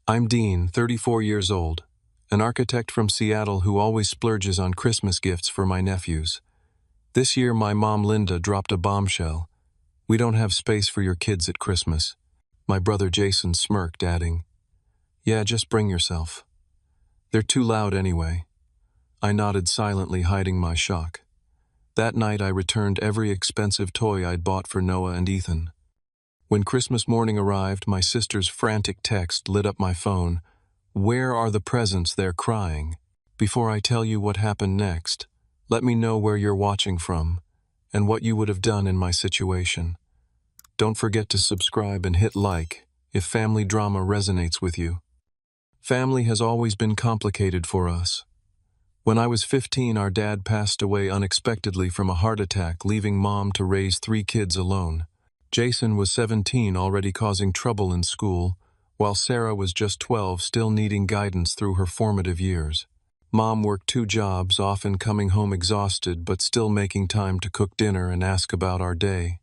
I'm Dean, 34 years old, an architect from Seattle who always splurges on Christmas gifts for my nephews. This year, my mom Linda dropped a bombshell. "We don't have space for your kids at Christmas." My brother Jason smirked, adding, "Yeah, just bring yourself. They're too loud anyway." I nodded silently, hiding my shock. That night, I returned every expensive toy I'd bought for Noah and Ethan. When Christmas morning arrived, my sister's frantic text lit up my phone. "Where are the presents? They're crying." Before I tell you what happened next, let me know where you're watching from and what you would have done in my situation. Don't forget to subscribe and hit like if family drama resonates with you. Family has always been complicated for us. When I was 15, our dad passed away unexpectedly from a heart attack, leaving mom to raise 3 kids alone. Jason was 17, already causing trouble in school, while Sarah was just 12, still needing guidance through her formative years. Mom worked 2 jobs, often coming home exhausted, but still making time to cook dinner and ask about our day.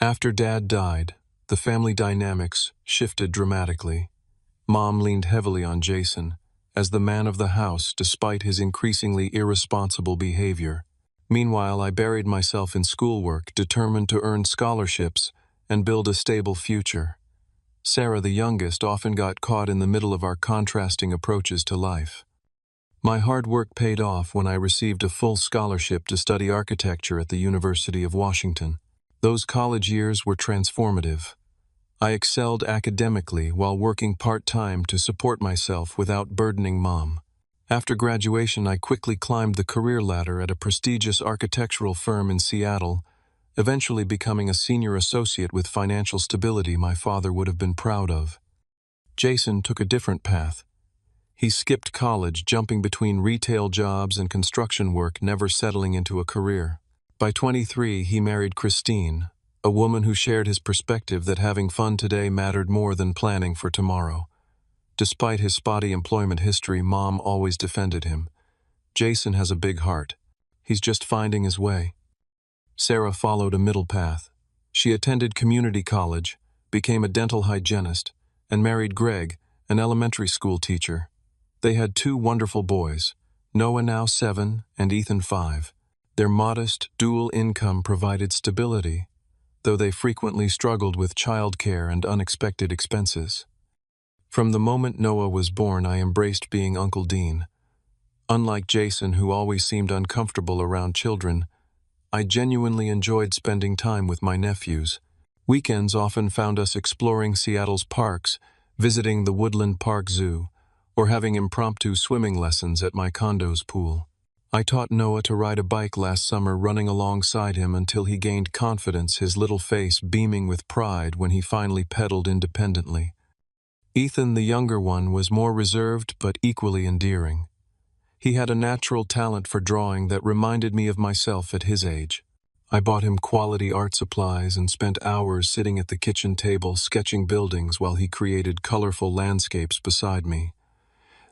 After Dad died, the family dynamics shifted dramatically. Mom leaned heavily on Jason as the man of the house, despite his increasingly irresponsible behavior. Meanwhile, I buried myself in schoolwork, determined to earn scholarships and build a stable future. Sarah, the youngest, often got caught in the middle of our contrasting approaches to life. My hard work paid off when I received a full scholarship to study architecture at the University of Washington. Those college years were transformative. I excelled academically while working part-time to support myself without burdening mom. After graduation, I quickly climbed the career ladder at a prestigious architectural firm in Seattle, eventually becoming a senior associate with financial stability my father would have been proud of. Jason took a different path. He skipped college, jumping between retail jobs and construction work, never settling into a career. By 23, he married Christine, a woman who shared his perspective that having fun today mattered more than planning for tomorrow. Despite his spotty employment history, mom always defended him. "Jason has a big heart. He's just finding his way." Sarah followed a middle path. She attended community college, became a dental hygienist, and married Greg, an elementary school teacher. They had 2 wonderful boys, Noah, now 7, and Ethan, 5. Their modest, dual income provided stability, though they frequently struggled with childcare and unexpected expenses. From the moment Noah was born, I embraced being Uncle Dean. Unlike Jason, who always seemed uncomfortable around children, I genuinely enjoyed spending time with my nephews. Weekends often found us exploring Seattle's parks, visiting the Woodland Park Zoo, or having impromptu swimming lessons at my condo's pool. I taught Noah to ride a bike last summer, running alongside him until he gained confidence, his little face beaming with pride when he finally pedaled independently. Ethan, the younger one, was more reserved but equally endearing. He had a natural talent for drawing that reminded me of myself at his age. I bought him quality art supplies and spent hours sitting at the kitchen table sketching buildings while he created colorful landscapes beside me.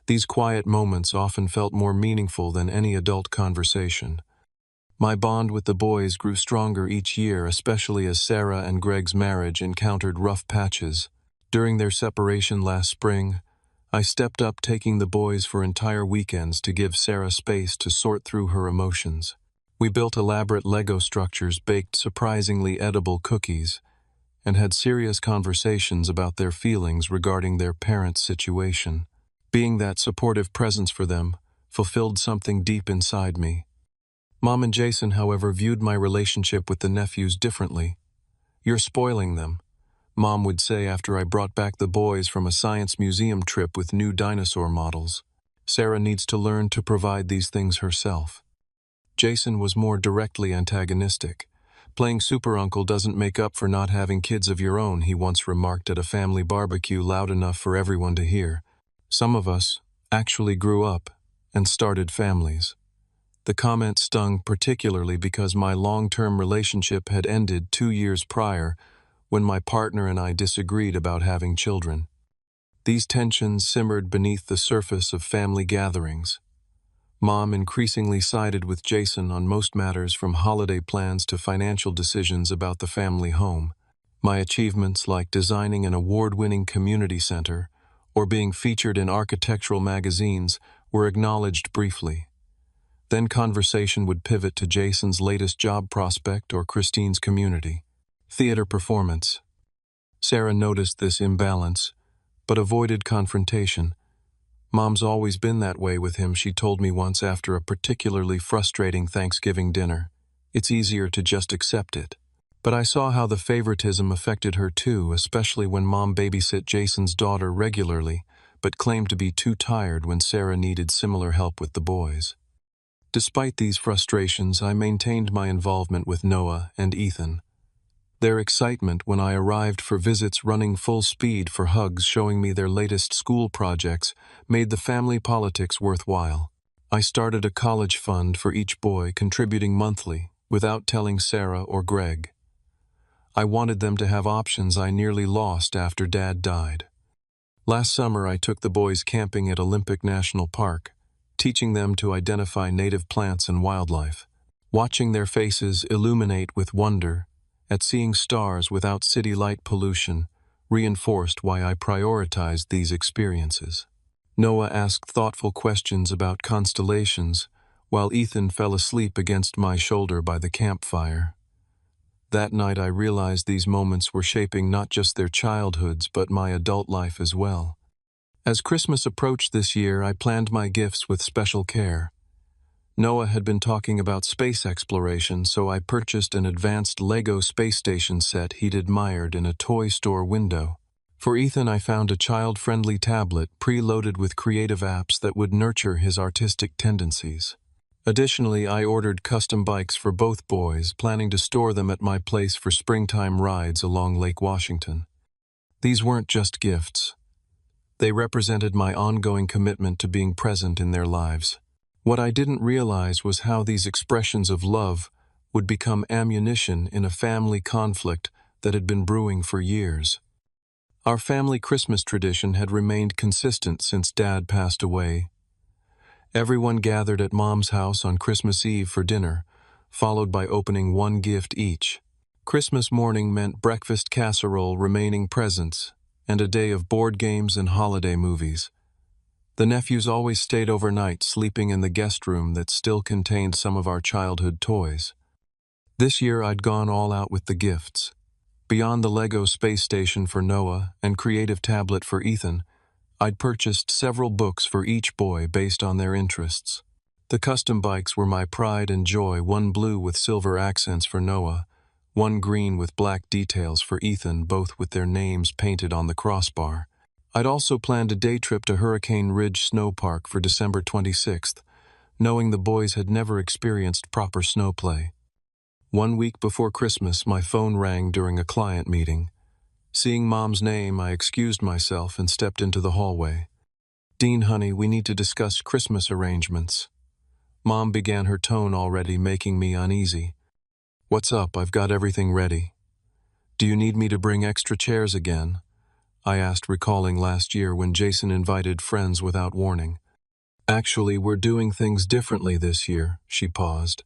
These quiet moments often felt more meaningful than any adult conversation. My bond with the boys grew stronger each year, especially as Sarah and Greg's marriage encountered rough patches. During their separation last spring, I stepped up, taking the boys for entire weekends to give Sarah space to sort through her emotions. We built elaborate Lego structures, baked surprisingly edible cookies, and had serious conversations about their feelings regarding their parents' situation. Being that supportive presence for them fulfilled something deep inside me. Mom and Jason, however, viewed my relationship with the nephews differently. "You're spoiling them," Mom would say after I brought back the boys from a science museum trip with new dinosaur models. "Sarah needs to learn to provide these things herself." Jason was more directly antagonistic. "Playing super uncle doesn't make up for not having kids of your own," he once remarked at a family barbecue loud enough for everyone to hear. Some of us actually grew up and started families. The comment stung particularly because my long-term relationship had ended 2 years prior when my partner and I disagreed about having children. These tensions simmered beneath the surface of family gatherings. Mom increasingly sided with Jason on most matters, from holiday plans to financial decisions about the family home. My achievements, like designing an award-winning community center or being featured in architectural magazines were acknowledged briefly. Then conversation would pivot to Jason's latest job prospect or Christine's community theater performance. Sarah noticed this imbalance, but avoided confrontation. Mom's always been that way with him, she told me once after a particularly frustrating Thanksgiving dinner. It's easier to just accept it. But I saw how the favoritism affected her too, especially when Mom babysit Jason's daughter regularly, but claimed to be too tired when Sarah needed similar help with the boys. Despite these frustrations, I maintained my involvement with Noah and Ethan. Their excitement when I arrived for visits, running full speed for hugs, showing me their latest school projects, made the family politics worthwhile. I started a college fund for each boy, contributing monthly, without telling Sarah or Greg. I wanted them to have options I nearly lost after Dad died. Last summer, I took the boys camping at Olympic National Park, teaching them to identify native plants and wildlife. Watching their faces illuminate with wonder at seeing stars without city light pollution reinforced why I prioritized these experiences. Noah asked thoughtful questions about constellations, while Ethan fell asleep against my shoulder by the campfire. That night I realized these moments were shaping not just their childhoods but my adult life as well. As Christmas approached this year, I planned my gifts with special care. Noah had been talking about space exploration, so I purchased an advanced Lego space station set he'd admired in a toy store window. For Ethan, I found a child-friendly tablet preloaded with creative apps that would nurture his artistic tendencies. Additionally, I ordered custom bikes for both boys, planning to store them at my place for springtime rides along Lake Washington. These weren't just gifts. They represented my ongoing commitment to being present in their lives. What I didn't realize was how these expressions of love would become ammunition in a family conflict that had been brewing for years. Our family Christmas tradition had remained consistent since Dad passed away. Everyone gathered at Mom's house on Christmas Eve for dinner, followed by opening one gift each. Christmas morning meant breakfast casserole, remaining presents, and a day of board games and holiday movies. The nephews always stayed overnight, sleeping in the guest room that still contained some of our childhood toys. This year I'd gone all out with the gifts. Beyond the Lego space station for Noah and creative tablet for Ethan, I'd purchased several books for each boy based on their interests. The custom bikes were my pride and joy, one blue with silver accents for Noah, one green with black details for Ethan, both with their names painted on the crossbar. I'd also planned a day trip to Hurricane Ridge Snow Park for December 26th, knowing the boys had never experienced proper snow play. 1 week before Christmas, my phone rang during a client meeting. Seeing Mom's name, I excused myself and stepped into the hallway. "Dean, honey, we need to discuss Christmas arrangements." Mom began, her tone already making me uneasy. "What's up? I've got everything ready." "Do you need me to bring extra chairs again?" I asked, recalling last year when Jason invited friends without warning. "Actually, we're doing things differently this year," she paused.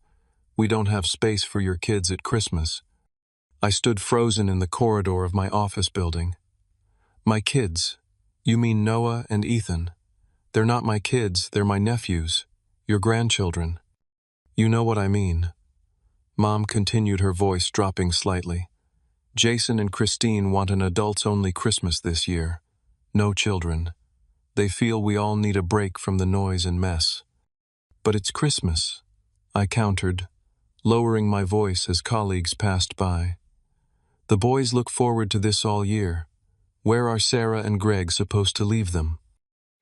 "We don't have space for your kids at Christmas." I stood frozen in the corridor of my office building. "My kids? You mean Noah and Ethan? They're not my kids, they're my nephews, your grandchildren. You know what I mean." Mom continued, her voice dropping slightly. "Jason and Christine want an adults-only Christmas this year. No children. They feel we all need a break from the noise and mess." "But it's Christmas," I countered, lowering my voice as colleagues passed by. "The boys look forward to this all year. Where are Sarah and Greg supposed to leave them?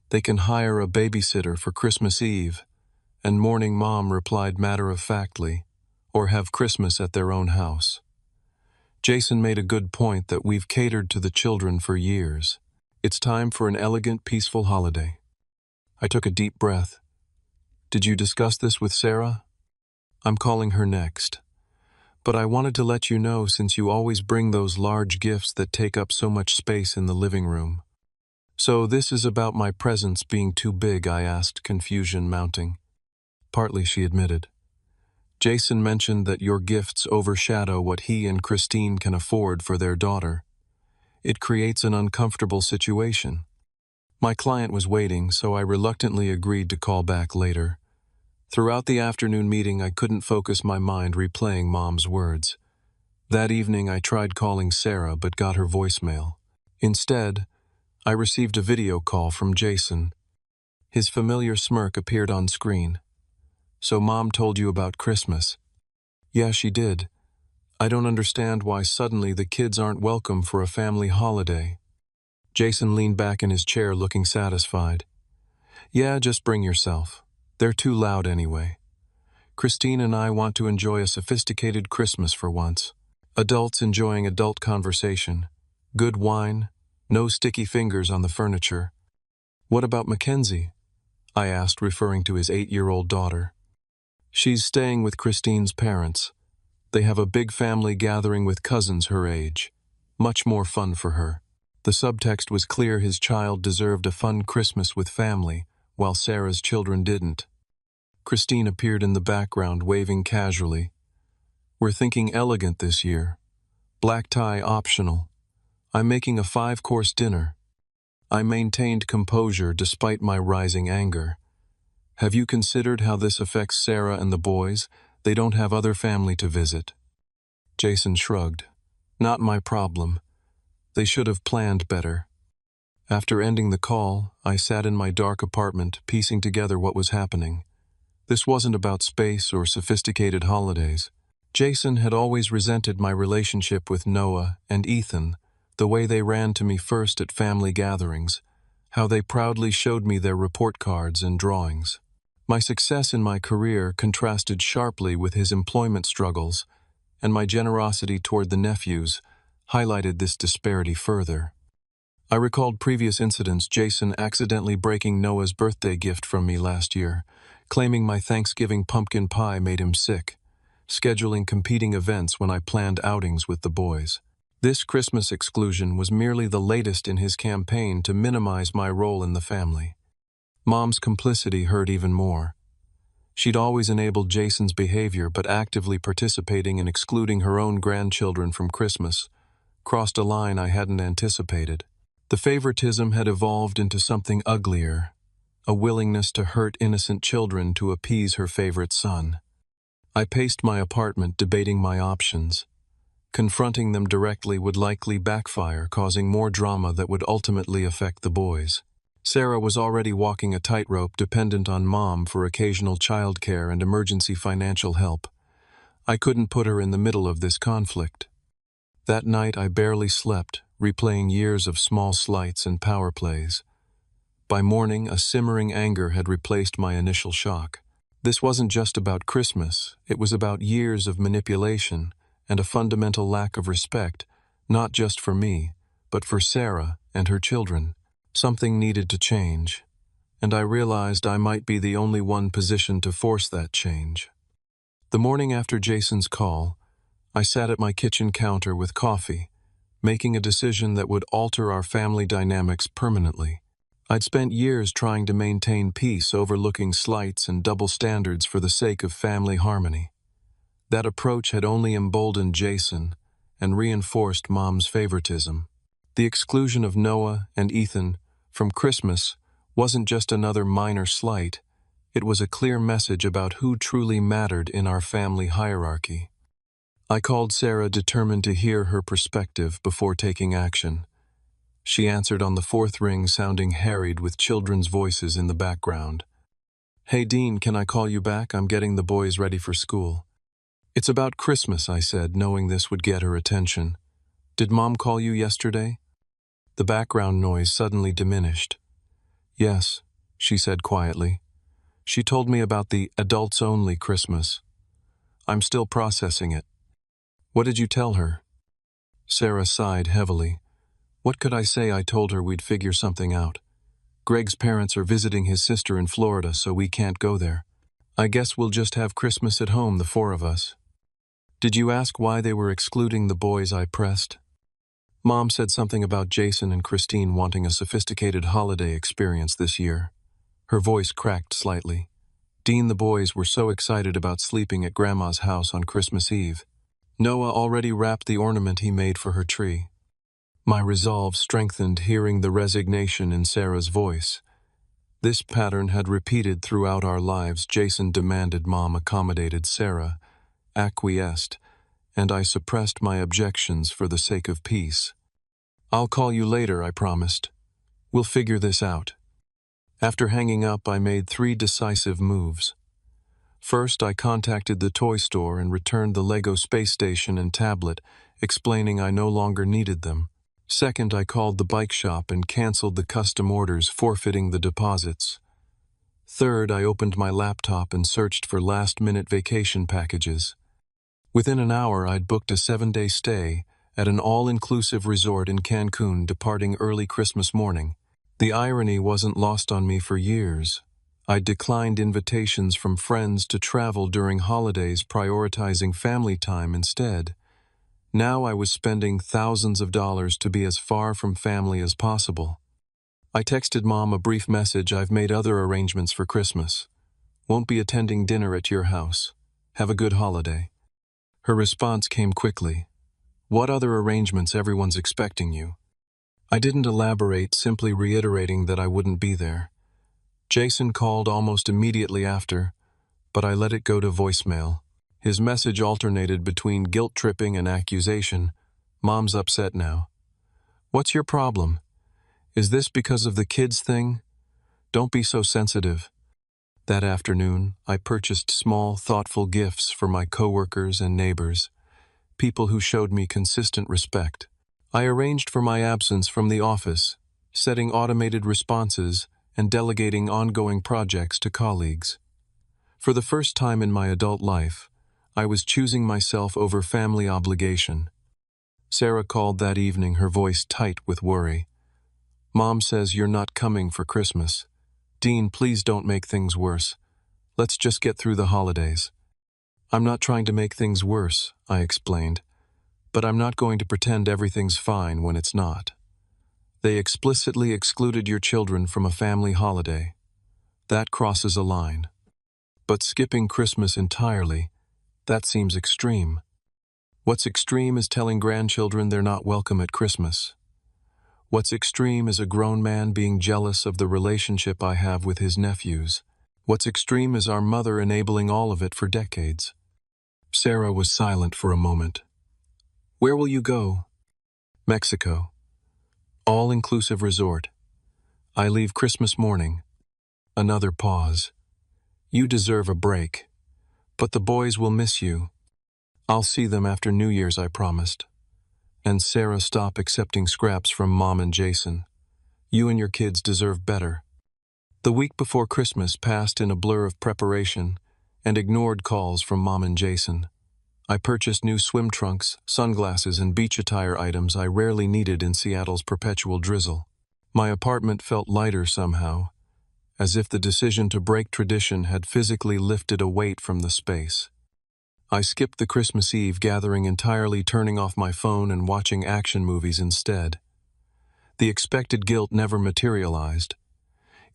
They can hire a babysitter for Christmas Eve," and morning Mom replied matter-of-factly, "or have Christmas at their own house." Jason made a good point that we've catered to the children for years. It's time for an elegant, peaceful holiday. I took a deep breath. "Did you discuss this with Sarah?" "I'm calling her next. But I wanted to let you know, since you always bring those large gifts that take up so much space in the living room." "So this is about my presents being too big?" I asked, confusion mounting. "Partly," she admitted. "Jason mentioned that your gifts overshadow what he and Christine can afford for their daughter. It creates an uncomfortable situation." My client was waiting, so I reluctantly agreed to call back later. Throughout the afternoon meeting, I couldn't focus my mind replaying Mom's words. That evening, I tried calling Sarah but got her voicemail. Instead, I received a video call from Jason. His familiar smirk appeared on screen. "So Mom told you about Christmas?" "Yeah, she did. I don't understand why suddenly the kids aren't welcome for a family holiday." Jason leaned back in his chair looking satisfied. "Yeah, just bring yourself. They're too loud anyway. Christine and I want to enjoy a sophisticated Christmas for once. Adults enjoying adult conversation. Good wine, no sticky fingers on the furniture." "What about Mackenzie?" I asked, referring to his 8-year-old daughter. "She's staying with Christine's parents. They have a big family gathering with cousins her age. Much more fun for her." The subtext was clear: his child deserved a fun Christmas with family, while Sarah's children didn't. Christine appeared in the background, waving casually. "We're thinking elegant this year. Black tie optional. I'm making a 5-course dinner." I maintained composure despite my rising anger. "Have you considered how this affects Sarah and the boys? They don't have other family to visit." Jason shrugged. "Not my problem. They should have planned better." After ending the call, I sat in my dark apartment, piecing together what was happening. This wasn't about space or sophisticated holidays. Jason had always resented my relationship with Noah and Ethan, the way they ran to me first at family gatherings, how they proudly showed me their report cards and drawings. My success in my career contrasted sharply with his employment struggles, and my generosity toward the nephews highlighted this disparity further. I recalled previous incidents: Jason accidentally breaking Noah's birthday gift from me last year, claiming my Thanksgiving pumpkin pie made him sick, scheduling competing events when I planned outings with the boys. This Christmas exclusion was merely the latest in his campaign to minimize my role in the family. Mom's complicity hurt even more. She'd always enabled Jason's behavior, but actively participating in excluding her own grandchildren from Christmas crossed a line I hadn't anticipated. The favoritism had evolved into something uglier, a willingness to hurt innocent children to appease her favorite son. I paced my apartment, debating my options. Confronting them directly would likely backfire, causing more drama that would ultimately affect the boys. Sarah was already walking a tightrope, dependent on Mom for occasional childcare and emergency financial help. I couldn't put her in the middle of this conflict. That night I barely slept, replaying years of small slights and power plays. By morning, a simmering anger had replaced my initial shock. This wasn't just about Christmas, it was about years of manipulation and a fundamental lack of respect, not just for me, but for Sarah and her children. Something needed to change, and I realized I might be the only one positioned to force that change. The morning after Jason's call, I sat at my kitchen counter with coffee, making a decision that would alter our family dynamics permanently. I'd spent years trying to maintain peace, overlooking slights and double standards for the sake of family harmony. That approach had only emboldened Jason and reinforced Mom's favoritism. The exclusion of Noah and Ethan from Christmas wasn't just another minor slight, it was a clear message about who truly mattered in our family hierarchy. I called Sarah, determined to hear her perspective before taking action. She answered on the 4th ring, sounding harried with children's voices in the background. "Hey Dean, can I call you back? I'm getting the boys ready for school." "It's about Christmas," I said, knowing this would get her attention. "Did Mom call you yesterday?" The background noise suddenly diminished. "Yes," she said quietly. "She told me about the adults-only Christmas. I'm still processing it." "What did you tell her?" Sarah sighed heavily. "What could I say? I told her we'd figure something out. Greg's parents are visiting his sister in Florida, so we can't go there. I guess we'll just have Christmas at home, the 4 of us." "Did you ask why they were excluding the boys?" I pressed. "Mom said something about Jason and Christine wanting a sophisticated holiday experience this year." Her voice cracked slightly. "Dean, the boys were so excited about sleeping at Grandma's house on Christmas Eve. Noah already wrapped the ornament he made for her tree." My resolve strengthened hearing the resignation in Sarah's voice. This pattern had repeated throughout our lives. Jason demanded, Mom accommodated, Sarah acquiesced, and I suppressed my objections for the sake of peace. I'll call you later, I promised. We'll figure this out. After hanging up, I made 3 decisive moves. First, I contacted the toy store and returned the Lego space station and tablet, explaining I no longer needed them. Second, I called the bike shop and canceled the custom orders, forfeiting the deposits. Third, I opened my laptop and searched for last-minute vacation packages. Within an hour, I'd booked a 7-day stay at an all-inclusive resort in Cancun, departing early Christmas morning. The irony wasn't lost on me for years. I'd declined invitations from friends to travel during holidays, prioritizing family time instead. Now I was spending thousands of dollars to be as far from family as possible. I texted Mom a brief message: I've made other arrangements for Christmas. Won't be attending dinner at your house. Have a good holiday. Her response came quickly. What other arrangements? Everyone's expecting you. I didn't elaborate, simply reiterating that I wouldn't be there. Jason called almost immediately after, but I let it go to voicemail. His message alternated between guilt-tripping and accusation. Mom's upset now. What's your problem? Is this because of the kids thing? Don't be so sensitive. That afternoon, I purchased small, thoughtful gifts for my coworkers and neighbors, people who showed me consistent respect. I arranged for my absence from the office, setting automated responses and delegating ongoing projects to colleagues. For the first time in my adult life, I was choosing myself over family obligation. Sarah called that evening, her voice tight with worry. Mom says you're not coming for Christmas. Dean, please don't make things worse. Let's just get through the holidays. I'm not trying to make things worse, I explained, but I'm not going to pretend everything's fine when it's not. They explicitly excluded your children from a family holiday. That crosses a line. But skipping Christmas entirely, that seems extreme. What's extreme is telling grandchildren they're not welcome at Christmas. What's extreme is a grown man being jealous of the relationship I have with his nephews. What's extreme is our mother enabling all of it for decades. Sarah was silent for a moment. Where will you go? Mexico. All-inclusive resort. I leave Christmas morning. Another pause. You deserve a break. But the boys will miss you. I'll see them after New Year's, I promised. And Sarah, stop accepting scraps from Mom and Jason. You and your kids deserve better. The week before Christmas passed in a blur of preparation and ignored calls from Mom and Jason. I purchased new swim trunks, sunglasses, and beach attire, items I rarely needed in Seattle's perpetual drizzle. My apartment felt lighter somehow, as if the decision to break tradition had physically lifted a weight from the space. I skipped the Christmas Eve gathering entirely, turning off my phone and watching action movies instead. The expected guilt never materialized.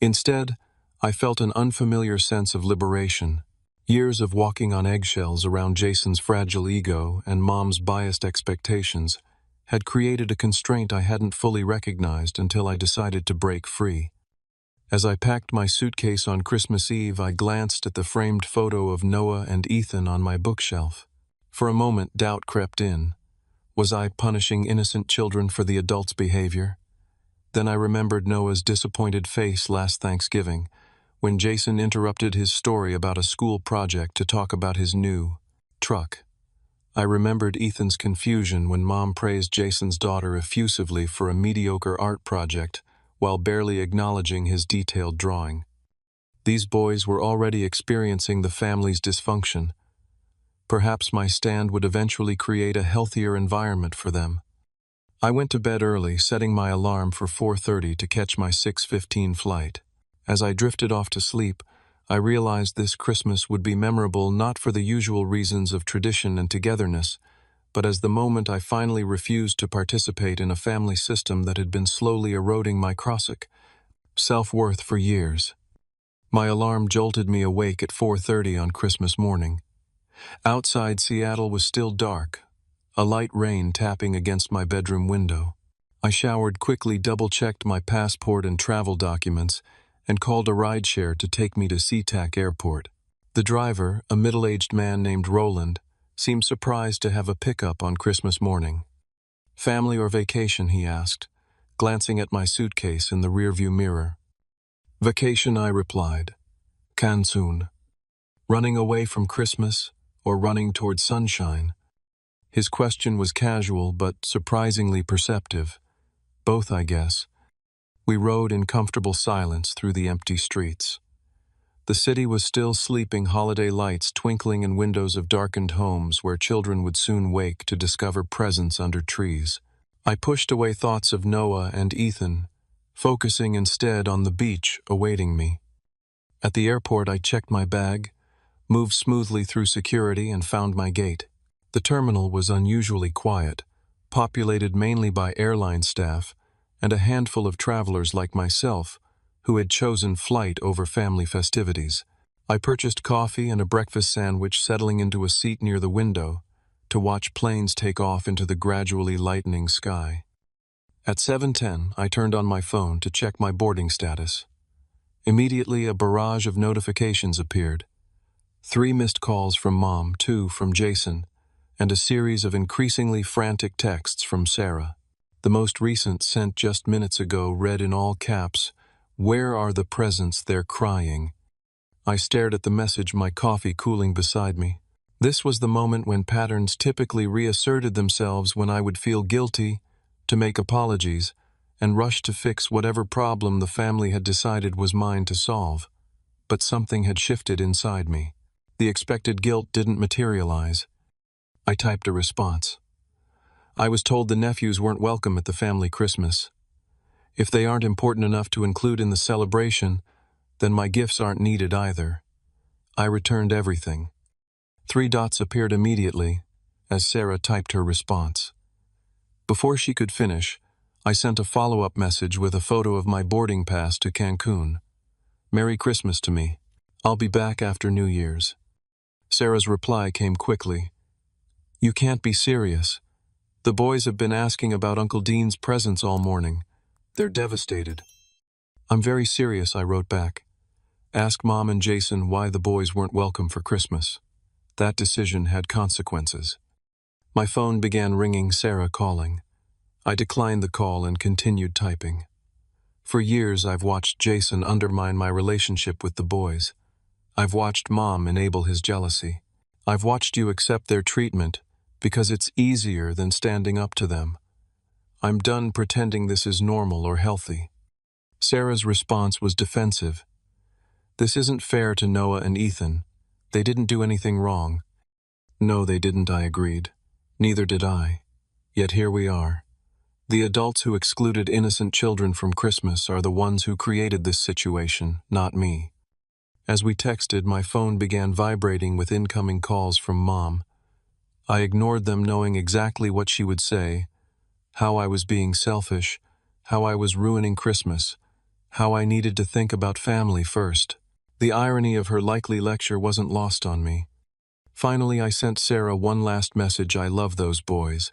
Instead, I felt an unfamiliar sense of liberation. Years of walking on eggshells around Jason's fragile ego and Mom's biased expectations had created a constraint I hadn't fully recognized until I decided to break free. As I packed my suitcase on Christmas Eve, I glanced at the framed photo of Noah and Ethan on my bookshelf. For a moment, doubt crept in. Was I punishing innocent children for the adults' behavior? Then I remembered Noah's disappointed face last Thanksgiving, when Jason interrupted his story about a school project to talk about his new truck. I remembered Ethan's confusion when Mom praised Jason's daughter effusively for a mediocre art project, while barely acknowledging his detailed drawing. These boys were already experiencing the family's dysfunction. Perhaps my stand would eventually create a healthier environment for them. I went to bed early, setting my alarm for 4:30 to catch my 6:15 flight. As I drifted off to sleep, I realized this Christmas would be memorable not for the usual reasons of tradition and togetherness, but as the moment I finally refused to participate in a family system that had been slowly eroding my self-worth for years. My alarm jolted me awake at 4:30 on Christmas morning. Outside, Seattle was still dark, a light rain tapping against my bedroom window. I showered quickly, double-checked my passport and travel documents, and called a rideshare to take me to SeaTac Airport. The driver, a middle-aged man named Roland, seemed surprised to have a pickup on Christmas morning. "Family or vacation?" he asked, glancing at my suitcase in the rearview mirror. "Vacation," I replied. "Cancun. Running away from Christmas or running toward sunshine?" His question was casual but surprisingly perceptive. Both, I guess. We rode in comfortable silence through the empty streets. The city was still sleeping, holiday lights twinkling in windows of darkened homes where children would soon wake to discover presents under trees. I pushed away thoughts of Noah and Ethan, focusing instead on the beach awaiting me. At the airport, I checked my bag, moved smoothly through security, and found my gate. The terminal was unusually quiet, populated mainly by airline staff and a handful of travelers like myself who had chosen flight over family festivities. I purchased coffee and a breakfast sandwich, settling into a seat near the window to watch planes take off into the gradually lightening sky. At 7:10, I turned on my phone to check my boarding status. Immediately, a barrage of notifications appeared. 3 missed calls from Mom, 2 from Jason, and a series of increasingly frantic texts from Sarah. The most recent, sent just minutes ago, read in all caps, "Where are the presents? They're crying." I stared at the message, my coffee cooling beside me. This was the moment when patterns typically reasserted themselves, when I would feel guilty, to make apologies, and rush to fix whatever problem the family had decided was mine to solve. But something had shifted inside me. The expected guilt didn't materialize. I typed a response. "I was told the nephews weren't welcome at the family Christmas. If they aren't important enough to include in the celebration, then my gifts aren't needed either." I returned everything. 3 dots appeared immediately as Sarah typed her response. Before she could finish, I sent a follow-up message with a photo of my boarding pass to Cancun. "Merry Christmas to me. I'll be back after New Year's." Sarah's reply came quickly. "You can't be serious. The boys have been asking about Uncle Dean's presents all morning. They're devastated." "I'm very serious," I wrote back. "Ask Mom and Jason why the boys weren't welcome for Christmas. That decision had consequences." My phone began ringing, Sarah calling. I declined the call and continued typing. "For years I've watched Jason undermine my relationship with the boys. I've watched Mom enable his jealousy. I've watched you accept their treatment because it's easier than standing up to them. I'm done pretending this is normal or healthy." Sarah's response was defensive. "This isn't fair to Noah and Ethan. They didn't do anything wrong." "No, they didn't," I agreed. "Neither did I. Yet here we are. The adults who excluded innocent children from Christmas are the ones who created this situation, not me." As we texted, my phone began vibrating with incoming calls from Mom. I ignored them, knowing exactly what she would say: how I was being selfish, how I was ruining Christmas, how I needed to think about family first. The irony of her likely lecture wasn't lost on me. Finally, I sent Sarah one last message: "I love those boys.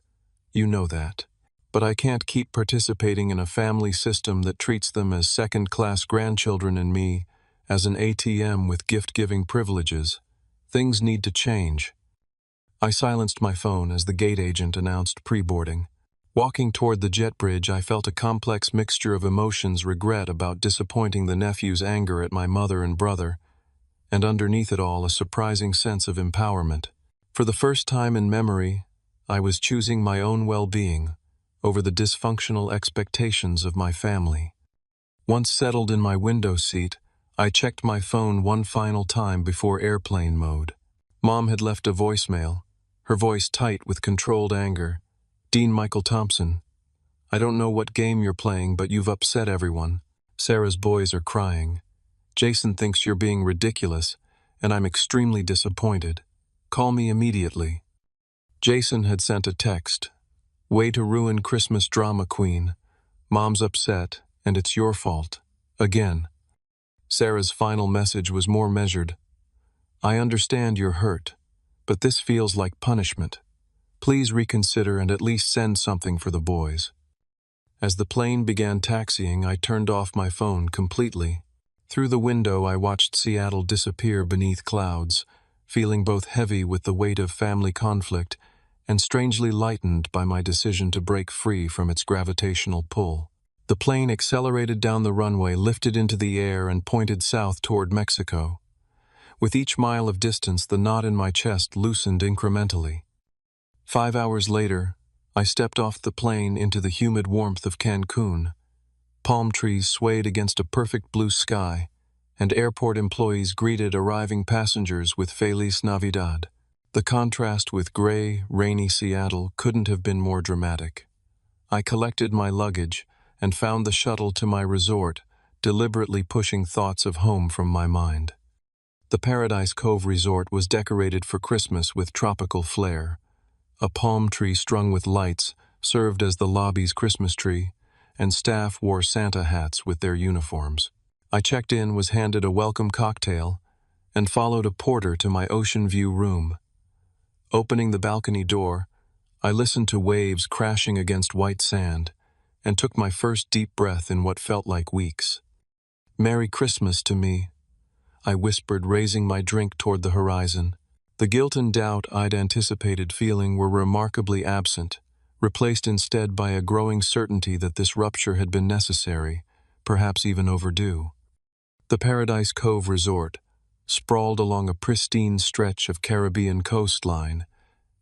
You know that. But I can't keep participating in a family system that treats them as second-class grandchildren and me as an ATM with gift-giving privileges. Things need to change." I silenced my phone as the gate agent announced pre-boarding. Walking toward the jet bridge, I felt a complex mixture of emotions: regret about disappointing the nephews, anger at my mother and brother, and underneath it all, a surprising sense of empowerment. For the first time in memory, I was choosing my own well-being over the dysfunctional expectations of my family. Once settled in my window seat, I checked my phone one final time before airplane mode. Mom had left a voicemail, her voice tight with controlled anger. "Dean Michael Thompson, I don't know what game you're playing, but you've upset everyone. Sarah's boys are crying. Jason thinks you're being ridiculous, and I'm extremely disappointed. Call me immediately." Jason had sent a text. "Way to ruin Christmas, drama queen. Mom's upset, and it's your fault. Again." Sarah's final message was more measured. "I understand you're hurt, but this feels like punishment. Please reconsider and at least send something for the boys." As the plane began taxiing, I turned off my phone completely. Through the window, I watched Seattle disappear beneath clouds, feeling both heavy with the weight of family conflict and strangely lightened by my decision to break free from its gravitational pull. The plane accelerated down the runway, lifted into the air, and pointed south toward Mexico. With each mile of distance, the knot in my chest loosened incrementally. 5 hours later, I stepped off the plane into the humid warmth of Cancun. Palm trees swayed against a perfect blue sky, and airport employees greeted arriving passengers with Feliz Navidad. The contrast with gray, rainy Seattle couldn't have been more dramatic. I collected my luggage and found the shuttle to my resort, deliberately pushing thoughts of home from my mind. The Paradise Cove Resort was decorated for Christmas with tropical flair. A palm tree strung with lights served as the lobby's Christmas tree, and staff wore Santa hats with their uniforms. I checked in, was handed a welcome cocktail, and followed a porter to my ocean view room. Opening the balcony door, I listened to waves crashing against white sand and took my first deep breath in what felt like weeks. "Merry Christmas to me," I whispered, raising my drink toward the horizon. The guilt and doubt I'd anticipated feeling were remarkably absent, replaced instead by a growing certainty that this rupture had been necessary, perhaps even overdue. The Paradise Cove Resort sprawled along a pristine stretch of Caribbean coastline,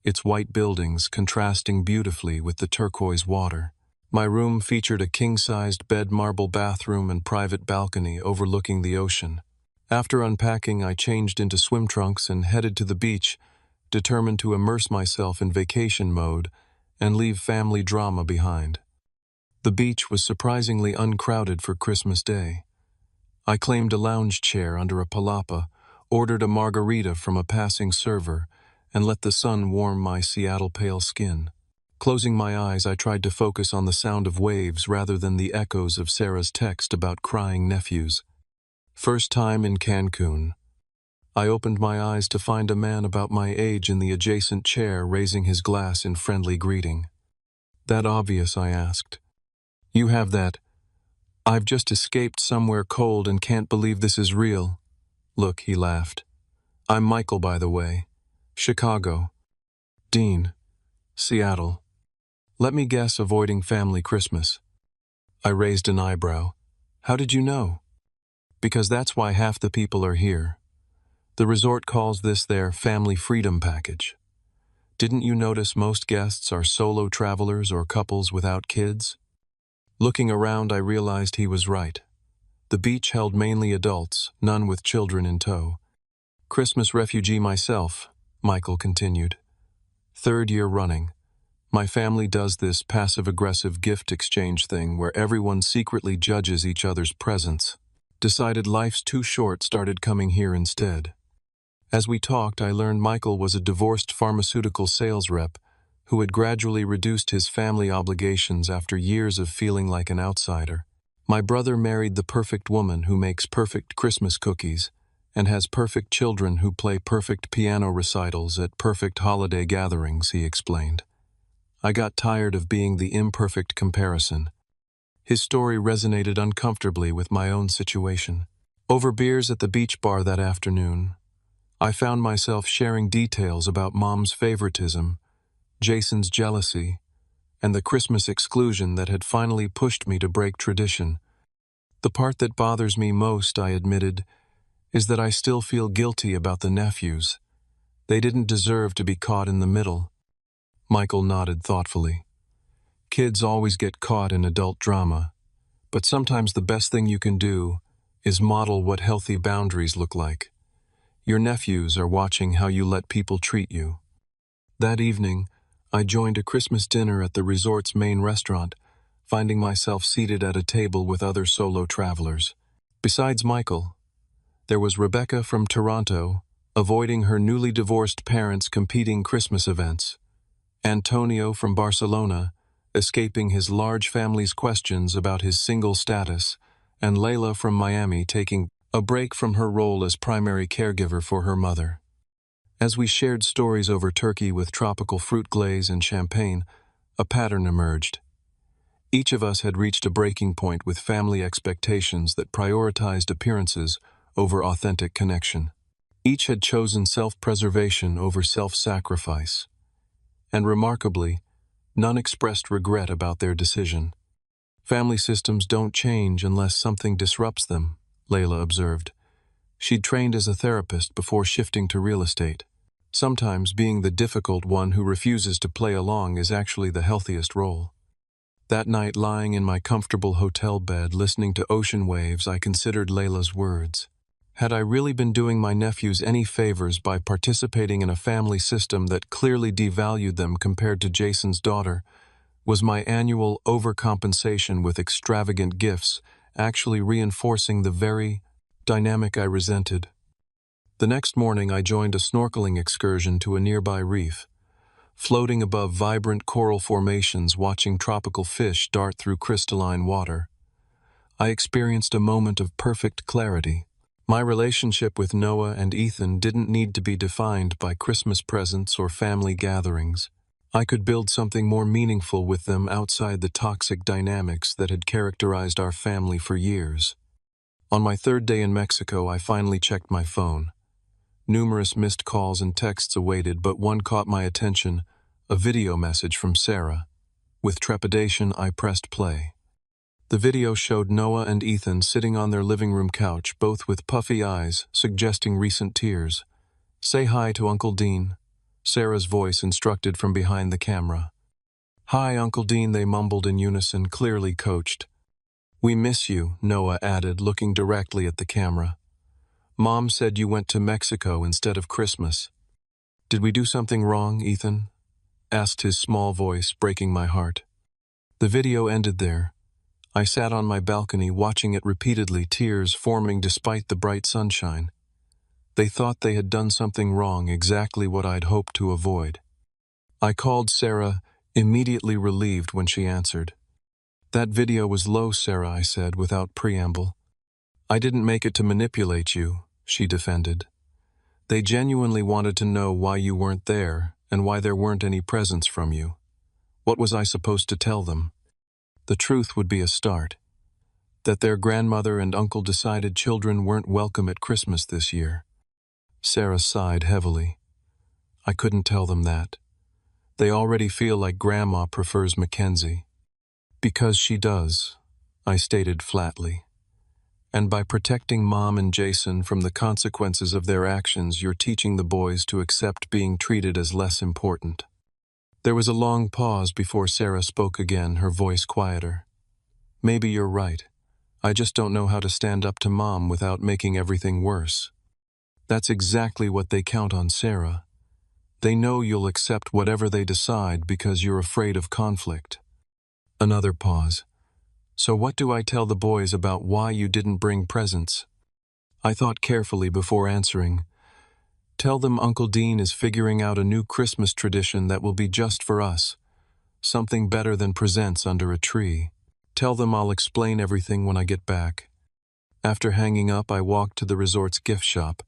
its white buildings contrasting beautifully with the turquoise water. My room featured a king-sized bed, marble bathroom, and private balcony overlooking the ocean. After unpacking, I changed into swim trunks and headed to the beach, determined to immerse myself in vacation mode and leave family drama behind. The beach was surprisingly uncrowded for Christmas Day. I claimed a lounge chair under a palapa, ordered a margarita from a passing server, and let the sun warm my Seattle pale skin. Closing my eyes, I tried to focus on the sound of waves rather than the echoes of Sarah's text about crying nephews. First time in Cancun. I opened my eyes to find a man about my age in the adjacent chair raising his glass in friendly greeting. "That obvious?" I asked. "You have that, 'I've just escaped somewhere cold and can't believe this is real' look," he laughed. "I'm Michael, by the way. Chicago. Dean. Seattle. Let me guess, avoiding family Christmas." I raised an eyebrow. "How did you know?" "Because that's why half the people are here. The resort calls this their Family Freedom Package. Didn't you notice most guests are solo travelers or couples without kids?" Looking around, I realized he was right. The beach held mainly adults, none with children in tow. "Christmas refugee myself," Michael continued. "Third year running. My family does this passive-aggressive gift exchange thing where everyone secretly judges each other's presents. Decided life's too short, started coming here instead." As we talked, I learned Michael was a divorced pharmaceutical sales rep who had gradually reduced his family obligations after years of feeling like an outsider. "My brother married the perfect woman who makes perfect Christmas cookies and has perfect children who play perfect piano recitals at perfect holiday gatherings," he explained. I got tired of being the imperfect comparison. His story resonated uncomfortably with my own situation. Over beers at the beach bar that afternoon, I found myself sharing details about Mom's favoritism, Jason's jealousy, and the Christmas exclusion that had finally pushed me to break tradition. "The part that bothers me most," I admitted, "is that I still feel guilty about the nephews. They didn't deserve to be caught in the middle." Michael nodded thoughtfully. "Kids always get caught in adult drama, but sometimes the best thing you can do is model what healthy boundaries look like. Your nephews are watching how you let people treat you." That evening, I joined a Christmas dinner at the resort's main restaurant, finding myself seated at a table with other solo travelers. Besides Michael, there was Rebecca from Toronto, avoiding her newly divorced parents' competing Christmas events, Antonio from Barcelona, escaping his large family's questions about his single status, and Layla from Miami taking a break from her role as primary caregiver for her mother. As we shared stories over turkey with tropical fruit glaze and champagne, a pattern emerged. Each of us had reached a breaking point with family expectations that prioritized appearances over authentic connection. Each had chosen self-preservation over self-sacrifice. And remarkably, none expressed regret about their decision. Family systems don't change unless something disrupts them, Layla observed. She'd trained as a therapist before shifting to real estate. Sometimes being the difficult one who refuses to play along is actually the healthiest role. That night, lying in my comfortable hotel bed, listening to ocean waves, I considered Layla's words. Had I really been doing my nephews any favors by participating in a family system that clearly devalued them compared to Jason's daughter? Was my annual overcompensation with extravagant gifts actually reinforcing the very dynamic I resented? The next morning, I joined a snorkeling excursion to a nearby reef. Floating above vibrant coral formations, watching tropical fish dart through crystalline water, I experienced a moment of perfect clarity. My relationship with Noah and Ethan didn't need to be defined by Christmas presents or family gatherings. I could build something more meaningful with them outside the toxic dynamics that had characterized our family for years. On my third day in Mexico, I finally checked my phone. Numerous missed calls and texts awaited, but one caught my attention, a video message from Sarah. With trepidation, I pressed play. The video showed Noah and Ethan sitting on their living room couch, both with puffy eyes, suggesting recent tears. "Say hi to Uncle Dean," Sarah's voice instructed from behind the camera. "Hi, Uncle Dean," they mumbled in unison, clearly coached. "We miss you," Noah added, looking directly at the camera. "Mom said you went to Mexico instead of Christmas." "Did we do something wrong, Ethan?" asked his small voice, breaking my heart. The video ended there. I sat on my balcony watching it repeatedly, tears forming despite the bright sunshine. They thought they had done something wrong, exactly what I'd hoped to avoid. I called Sarah, immediately relieved when she answered. "That video was low, Sarah," I said without preamble. "I didn't make it to manipulate you," she defended. "They genuinely wanted to know why you weren't there and why there weren't any presents from you. What was I supposed to tell them? The truth would be a start. That their grandmother and uncle decided children weren't welcome at Christmas this year." Sarah sighed heavily. "I couldn't tell them that. They already feel like Grandma prefers Mackenzie." "Because she does," I stated flatly. "And by protecting Mom and Jason from the consequences of their actions, you're teaching the boys to accept being treated as less important." There was a long pause before Sarah spoke again, her voice quieter. "Maybe you're right. I just don't know how to stand up to Mom without making everything worse." "That's exactly what they count on, Sarah. They know you'll accept whatever they decide because you're afraid of conflict." Another pause. "So what do I tell the boys about why you didn't bring presents?" I thought carefully before answering. "Tell them Uncle Dean is figuring out a new Christmas tradition that will be just for us. Something better than presents under a tree. Tell them I'll explain everything when I get back." After hanging up, I walked to the resort's gift shop.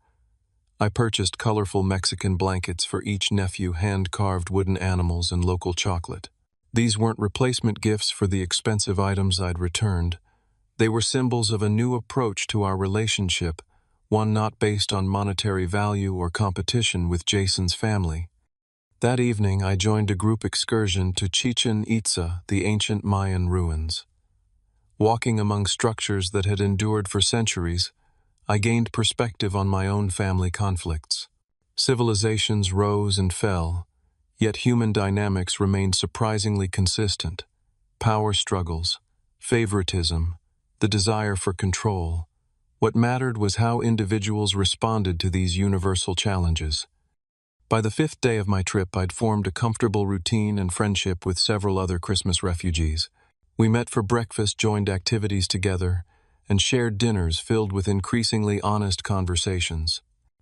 I purchased colorful Mexican blankets for each nephew, hand-carved wooden animals, and local chocolate. These weren't replacement gifts for the expensive items I'd returned. They were symbols of a new approach to our relationship, one not based on monetary value or competition with Jason's family. That evening, I joined a group excursion to Chichen Itza, the ancient Mayan ruins. Walking among structures that had endured for centuries, I gained perspective on my own family conflicts. Civilizations rose and fell, yet human dynamics remained surprisingly consistent. Power struggles, favoritism, the desire for control. What mattered was how individuals responded to these universal challenges. By the 5th day of my trip, I'd formed a comfortable routine and friendship with several other Christmas refugees. We met for breakfast, joined activities together, and shared dinners filled with increasingly honest conversations.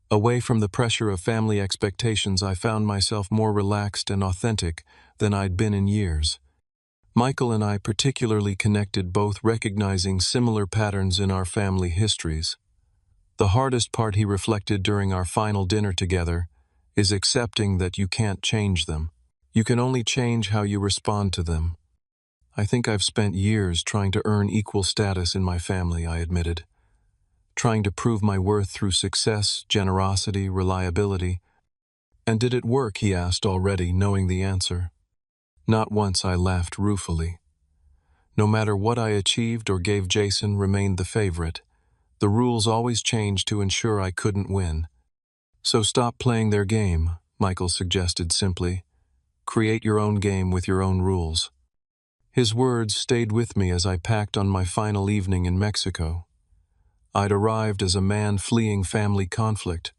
Away from the pressure of family expectations, I found myself more relaxed and authentic than I'd been in years. Michael and I particularly connected, both recognizing similar patterns in our family histories. "The hardest part," he reflected during our final dinner together, "is accepting that you can't change them. You can only change how you respond to them." I think I've spent years trying to earn equal status in my family, I admitted. Trying to prove my worth through success, generosity, reliability. And did it work, he asked already, knowing the answer. Not once, I laughed ruefully. No matter what I achieved or gave, Jason remained the favorite. The rules always changed to ensure I couldn't win. So stop playing their game, Michael suggested simply. Create your own game with your own rules. His words stayed with me as I packed on my final evening in Mexico. I'd arrived as a man fleeing family conflict.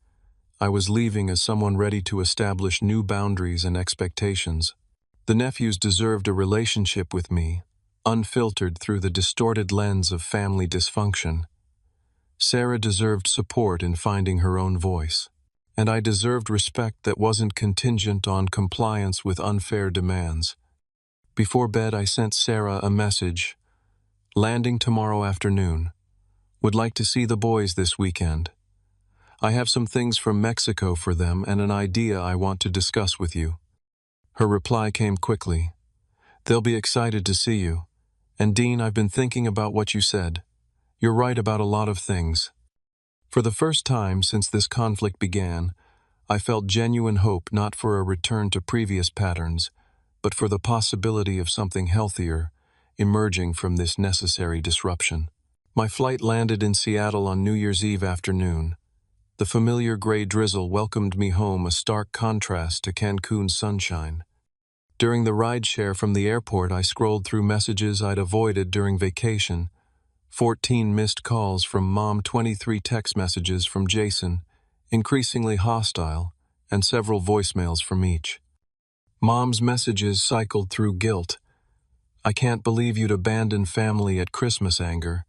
I was leaving as someone ready to establish new boundaries and expectations. The nephews deserved a relationship with me, unfiltered through the distorted lens of family dysfunction. Sarah deserved support in finding her own voice, and I deserved respect that wasn't contingent on compliance with unfair demands. Before bed, I sent Sarah a message. Landing tomorrow afternoon. Would like to see the boys this weekend. I have some things from Mexico for them and an idea I want to discuss with you. Her reply came quickly. They'll be excited to see you. And Dean, I've been thinking about what you said. You're right about a lot of things. For the first time since this conflict began, I felt genuine hope not for a return to previous patterns, but for the possibility of something healthier emerging from this necessary disruption. My flight landed in Seattle on New Year's Eve afternoon. The familiar gray drizzle welcomed me home, a stark contrast to Cancun's sunshine. During the rideshare from the airport, I scrolled through messages I'd avoided during vacation. 14 missed calls from Mom, 23 text messages from Jason, increasingly hostile, and several voicemails from each. Mom's messages cycled through guilt. I can't believe you'd abandon family at Christmas, anger.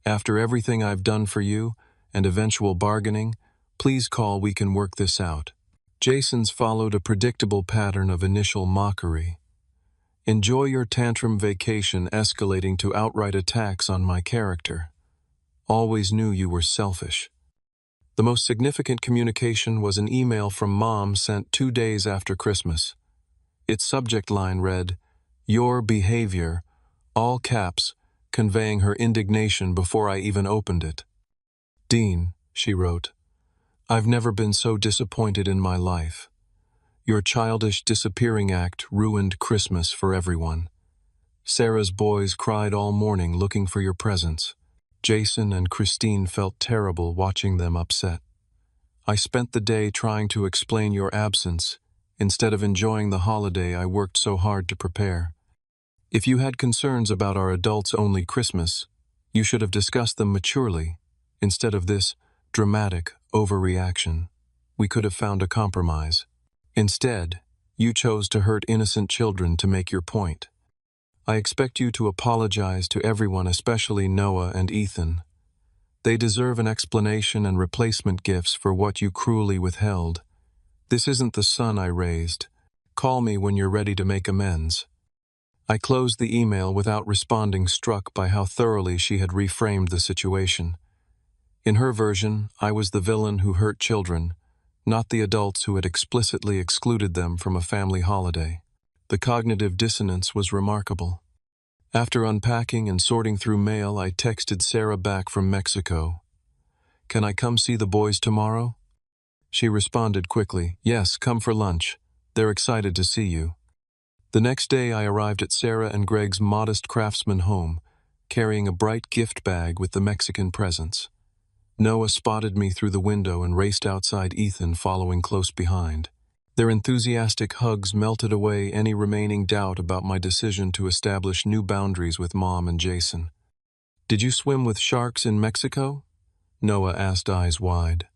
After everything I've done for you, and eventual bargaining, please call, we can work this out. Jason's followed a predictable pattern of initial mockery. Enjoy your tantrum vacation, escalating to outright attacks on my character. Always knew you were selfish. The most significant communication was an email from Mom sent 2 days after Christmas. Its subject line read, "Your behavior," all caps, conveying her indignation before I even opened it. "Dean," she wrote, "I've never been so disappointed in my life. Your childish disappearing act ruined Christmas for everyone. Sarah's boys cried all morning looking for your presence. Jason and Christine felt terrible watching them upset. I spent the day trying to explain your absence, instead of enjoying the holiday I worked so hard to prepare. If you had concerns about our adults-only Christmas, you should have discussed them maturely, instead of this dramatic overreaction. We could have found a compromise. Instead, you chose to hurt innocent children to make your point. I expect you to apologize to everyone, especially Noah and Ethan. They deserve an explanation and replacement gifts for what you cruelly withheld. This isn't the son I raised. Call me when you're ready to make amends." I closed the email without responding, struck by how thoroughly she had reframed the situation. In her version, I was the villain who hurt children, not the adults who had explicitly excluded them from a family holiday. The cognitive dissonance was remarkable. After unpacking and sorting through mail, I texted Sarah back from Mexico. "Can I come see the boys tomorrow?" She responded quickly, "Yes, come for lunch. They're excited to see you." The next day, I arrived at Sarah and Greg's modest craftsman home, carrying a bright gift bag with the Mexican presents. Noah spotted me through the window and raced outside, Ethan following close behind. Their enthusiastic hugs melted away any remaining doubt about my decision to establish new boundaries with Mom and Jason. "Did you swim with sharks in Mexico?" Noah asked, eyes wide.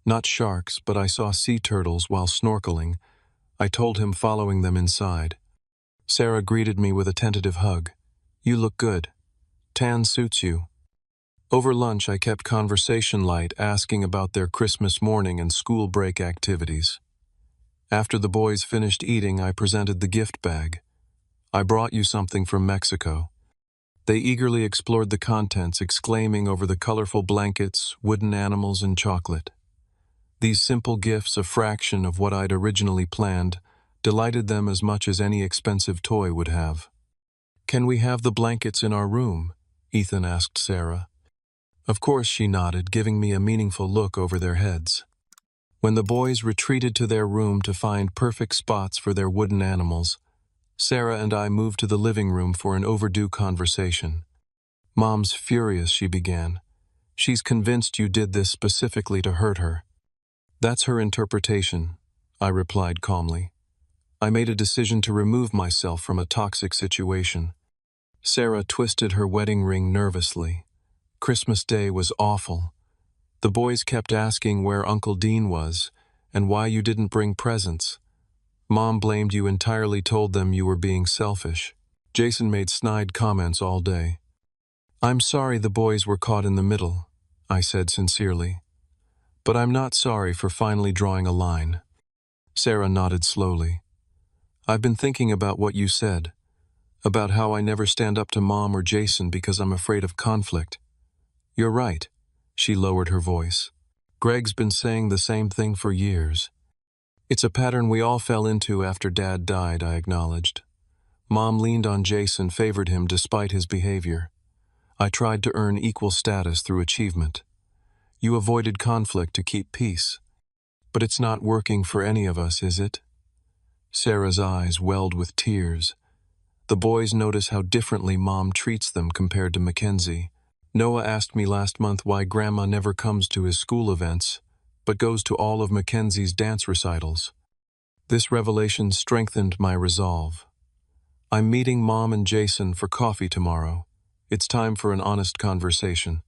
"Not sharks, but I saw sea turtles while snorkeling," I told him, following them inside. Sarah greeted me with a tentative hug. "You look good. Tan suits you." Over lunch, I kept conversation light, asking about their Christmas morning and school break activities. After the boys finished eating, I presented the gift bag. "I brought you something from Mexico." They eagerly explored the contents, exclaiming over the colorful blankets, wooden animals, and chocolate. These simple gifts, a fraction of what I'd originally planned, delighted them as much as any expensive toy would have. "Can we have the blankets in our room?" Ethan asked Sarah. Of course she nodded, giving me a meaningful look over their heads. When the boys retreated to their room to find perfect spots for their wooden animals, Sarah and I moved to the living room for an overdue conversation. "Mom's furious," she began. "She's convinced you did this specifically to hurt her." "That's her interpretation," I replied calmly. "I made a decision to remove myself from a toxic situation." Sarah twisted her wedding ring nervously. Christmas Day was awful. The boys kept asking where Uncle Dean was and why you didn't bring presents. Mom blamed you entirely, told them you were being selfish. Jason made snide comments all day. "I'm sorry the boys were caught in the middle," I said sincerely. "But I'm not sorry for finally drawing a line." Sarah nodded slowly. "I've been thinking about what you said, about how I never stand up to Mom or Jason because I'm afraid of conflict. You're right." She lowered her voice. "Greg's been saying the same thing for years." "It's a pattern we all fell into after Dad died," I acknowledged. "Mom leaned on Jason, favored him despite his behavior. I tried to earn equal status through achievement. You avoided conflict to keep peace. But it's not working for any of us, is it?" Sarah's eyes welled with tears. The boys notice how differently Mom treats them compared to Mackenzie. "Noah asked me last month why Grandma never comes to his school events, but goes to all of Mackenzie's dance recitals." This revelation strengthened my resolve. "I'm meeting Mom and Jason for coffee tomorrow. It's time for an honest conversation."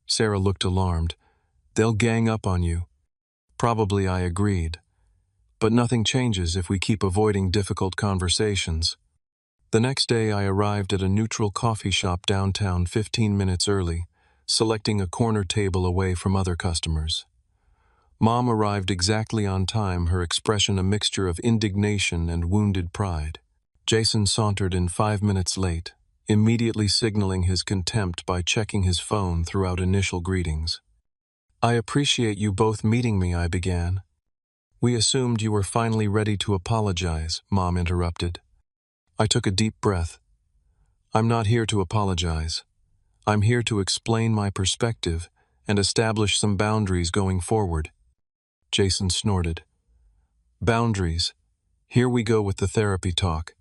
Sarah looked alarmed. "They'll gang up on you." Probably, I agreed. But nothing changes if we keep avoiding difficult conversations. The next day I arrived at a neutral coffee shop downtown 15 minutes early, selecting a corner table away from other customers. Mom arrived exactly on time, her expression a mixture of indignation and wounded pride. Jason sauntered in 5 minutes late, immediately signaling his contempt by checking his phone throughout initial greetings. "I appreciate you both meeting me," I began. "We assumed you were finally ready to apologize," Mom interrupted. I took a deep breath. "I'm not here to apologize. I'm here to explain my perspective and establish some boundaries going forward." Jason snorted. "Boundaries. Here we go with the therapy talk.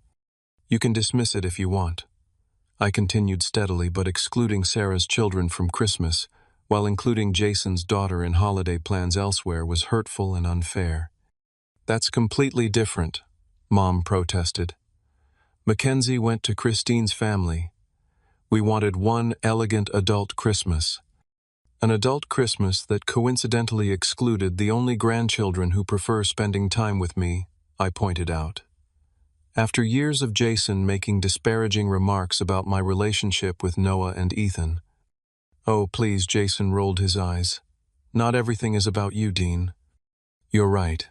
You can dismiss it if you want." I continued steadily, but excluding Sarah's children from Christmas, while including Jason's daughter in holiday plans elsewhere, was hurtful and unfair. "That's completely different," Mom protested. "Mackenzie went to Christine's family. We wanted one elegant adult Christmas. An adult Christmas that coincidentally excluded the only grandchildren who prefer spending time with me," I pointed out. After years of Jason making disparaging remarks about my relationship with Noah and Ethan. "Oh, please," Jason rolled his eyes. "Not everything is about you, Dean." "You're right.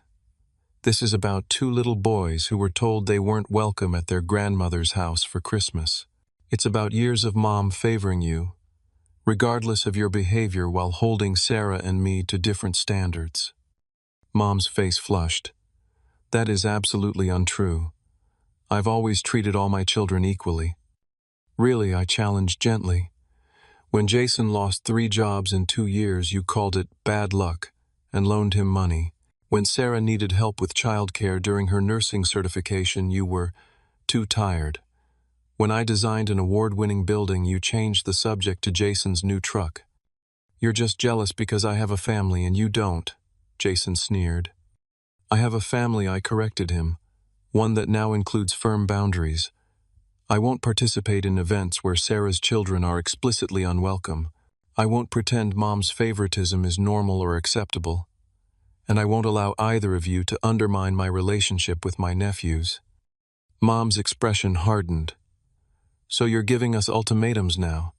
This is about two little boys who were told they weren't welcome at their grandmother's house for Christmas. It's about years of Mom favoring you, regardless of your behavior, while holding Sarah and me to different standards." Mom's face flushed. "That is absolutely untrue. I've always treated all my children equally." "Really?" I challenged gently. "When Jason lost 3 jobs in 2 years, you called it bad luck and loaned him money. When Sarah needed help with childcare during her nursing certification, you were too tired. When I designed an award-winning building, you changed the subject to Jason's new truck. You're just jealous because I have a family and you don't," Jason sneered. "I have a family," I corrected him, "one that now includes firm boundaries. I won't participate in events where Sarah's children are explicitly unwelcome. I won't pretend Mom's favoritism is normal or acceptable. And I won't allow either of you to undermine my relationship with my nephews." Mom's expression hardened. "So you're giving us ultimatums now?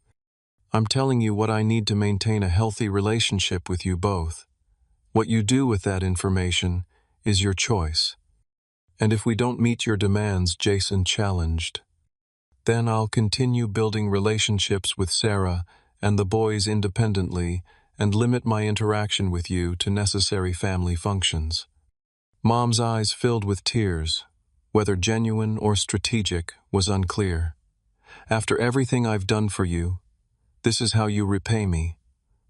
I'm telling you what I need to maintain a healthy relationship with you both. What you do with that information is your choice. And if we don't meet your demands," Jason challenged, "then I'll continue building relationships with Sarah and the boys independently and limit my interaction with you to necessary family functions." Mom's eyes filled with tears. Whether genuine or strategic was unclear. After everything I've done for you, this is how you repay me,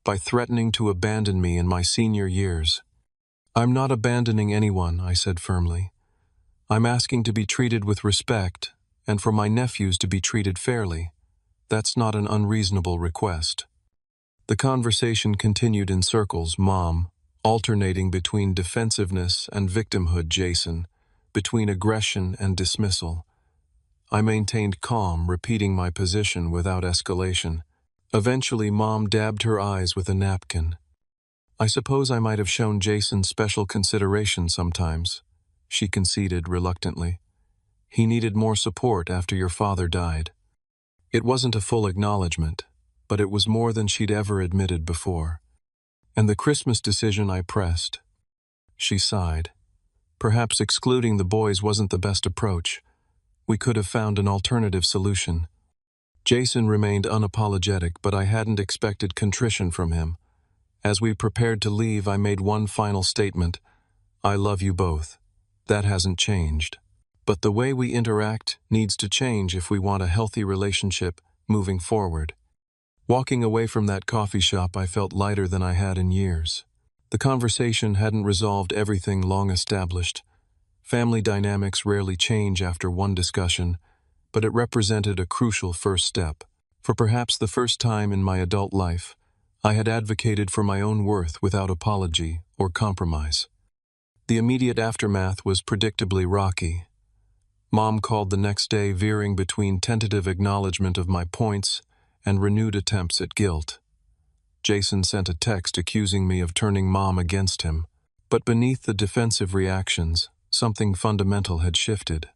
by threatening to abandon me in my senior years." "I'm not abandoning anyone," I said firmly. "I'm asking to be treated with respect, and for my nephews to be treated fairly. That's not an unreasonable request." The conversation continued in circles, Mom, alternating between defensiveness and victimhood, Jason, between aggression and dismissal. I maintained calm, repeating my position without escalation. Eventually, Mom dabbed her eyes with a napkin. "I suppose I might have shown Jason special consideration sometimes," she conceded reluctantly. "He needed more support after your father died." It wasn't a full acknowledgement, but it was more than she'd ever admitted before. "And the Christmas decision I pressed." She sighed. "Perhaps excluding the boys wasn't the best approach. We could have found an alternative solution." Jason remained unapologetic, but I hadn't expected contrition from him. As we prepared to leave, I made one final statement. "I love you both. That hasn't changed. But the way we interact needs to change if we want a healthy relationship moving forward." Walking away from that coffee shop, I felt lighter than I had in years. The conversation hadn't resolved everything long established. Family dynamics rarely change after one discussion, but it represented a crucial first step. For perhaps the first time in my adult life, I had advocated for my own worth without apology or compromise. The immediate aftermath was predictably rocky. Mom called the next day, veering between tentative acknowledgement of my points and renewed attempts at guilt. Jason sent a text accusing me of turning Mom against him. But beneath the defensive reactions, something fundamental had shifted.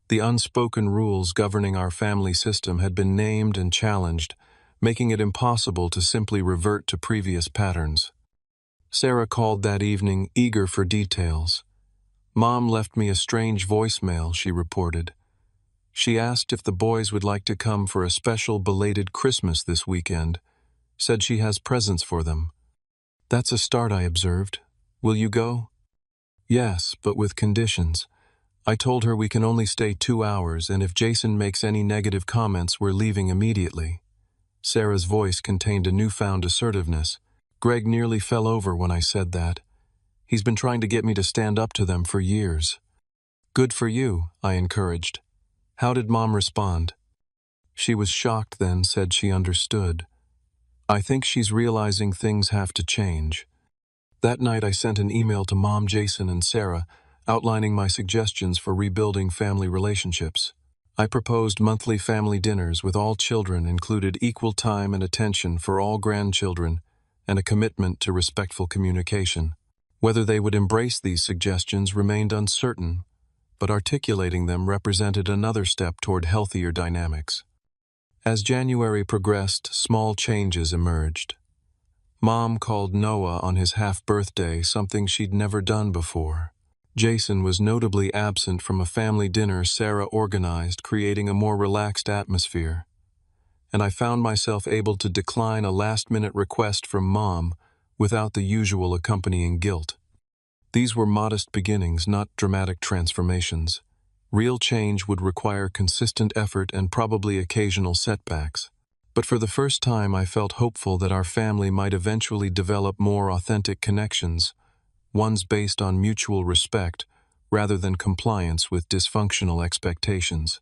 The unspoken rules governing our family system had been named and challenged, making it impossible to simply revert to previous patterns. Sarah called that evening, eager for details. "Mom left me a strange voicemail," she reported. "She asked if the boys would like to come for a special belated Christmas this weekend. Said she has presents for them." "That's a start," I observed. "Will you go?" "Yes, but with conditions. I told her we can only stay 2 hours, and if Jason makes any negative comments, we're leaving immediately." Sarah's voice contained a newfound assertiveness. "Greg nearly fell over when I said that. He's been trying to get me to stand up to them for years." "Good for you," I encouraged. "How did Mom respond?" "She was shocked, then said she understood. I think she's realizing things have to change." That night I sent an email to Mom, Jason, and Sarah, outlining my suggestions for rebuilding family relationships. I proposed monthly family dinners with all children included, equal time and attention for all grandchildren, and a commitment to respectful communication. Whether they would embrace these suggestions remained uncertain, but articulating them represented another step toward healthier dynamics. As January progressed, small changes emerged. Mom called Noah on his half-birthday, something she'd never done before. Jason was notably absent from a family dinner Sarah organized, creating a more relaxed atmosphere. And I found myself able to decline a last-minute request from Mom without the usual accompanying guilt. These were modest beginnings, not dramatic transformations. Real change would require consistent effort and probably occasional setbacks. But for the first time, I felt hopeful that our family might eventually develop more authentic connections, ones based on mutual respect rather than compliance with dysfunctional expectations.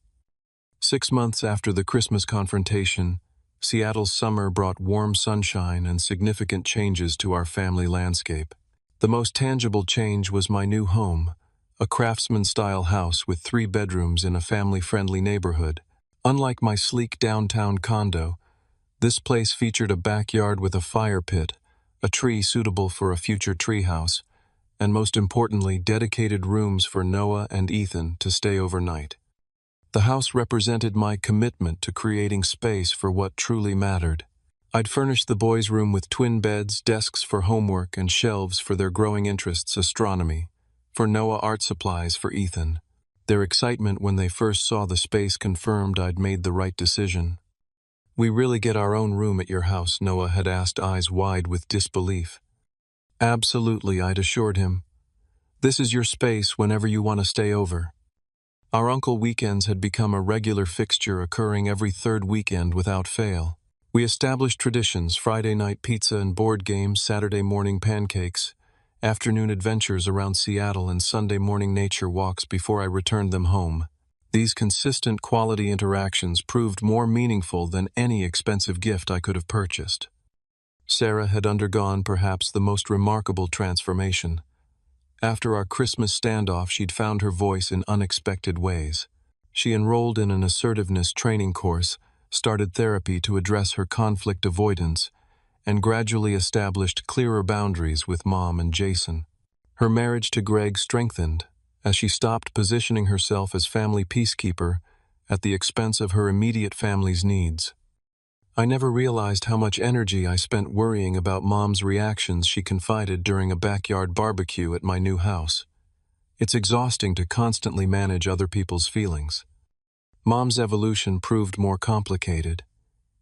6 months after the Christmas confrontation, Seattle's summer brought warm sunshine and significant changes to our family landscape. The most tangible change was my new home, a craftsman-style house with 3 bedrooms in a family-friendly neighborhood. Unlike my sleek downtown condo, this place featured a backyard with a fire pit, a tree suitable for a future treehouse, and most importantly, dedicated rooms for Noah and Ethan to stay overnight. The house represented my commitment to creating space for what truly mattered. I'd furnished the boys' room with twin beds, desks for homework, and shelves for their growing interests: astronomy. For Noah, art supplies; for Ethan. Their excitement when they first saw the space confirmed I'd made the right decision. "We really get our own room at your house?" Noah had asked, eyes wide with disbelief. "Absolutely," I'd assured him. "This is your space whenever you want to stay over." Our uncle weekends had become a regular fixture, occurring every third weekend without fail. We established traditions: Friday night pizza and board games, Saturday morning pancakes, afternoon adventures around Seattle, and Sunday morning nature walks before I returned them home. These consistent quality interactions proved more meaningful than any expensive gift I could have purchased. Sarah had undergone perhaps the most remarkable transformation. After our Christmas standoff, she'd found her voice in unexpected ways. She enrolled in an assertiveness training course, started therapy to address her conflict avoidance, and gradually established clearer boundaries with Mom and Jason. Her marriage to Greg strengthened as she stopped positioning herself as family peacekeeper at the expense of her immediate family's needs. I never realized how much energy I spent worrying about Mom's reactions, she confided during a backyard barbecue at my new house. It's exhausting to constantly manage other people's feelings. Mom's evolution proved more complicated.